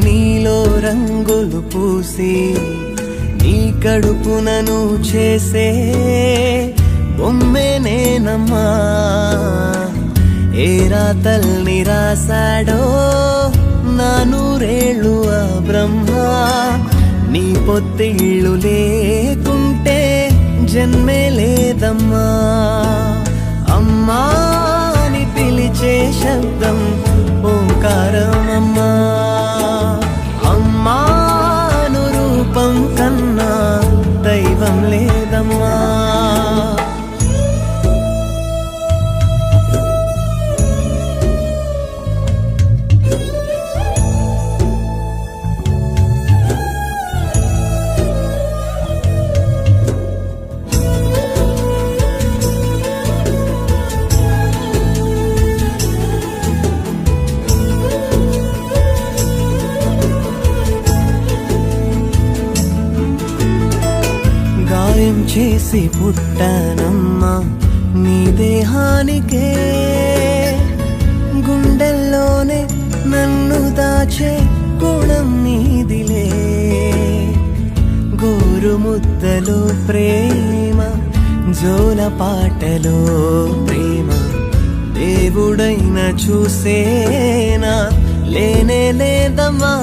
నీలో రంగులు పూసి నీ కడుపునను చేసే బొమ్మే నేనమ్మా. ఏ రాతల్ని రాశాడో నా నూరేళ్ళు ఆ బ్రహ్మ. నీ పొత్తిళ్ళు లేకుంటే జన్మే లేదమ్మా. అమ్మా అని పిలిచే శబ్దం ఓంకారమమ్మా. అమ్మాను రూపం కన్నా దైవం లేదమ్మా. గాయం చేసి పుట్టానమ్మా నీ దేహానికే. గుండెల్లోనే నన్ను దాచే గుణం నీదిలే. గోరు ముద్దలో ప్రేమ, జోల పాటలో ప్రేమ, దేవుడైన చూసేనా లేనే లేదమ్మా.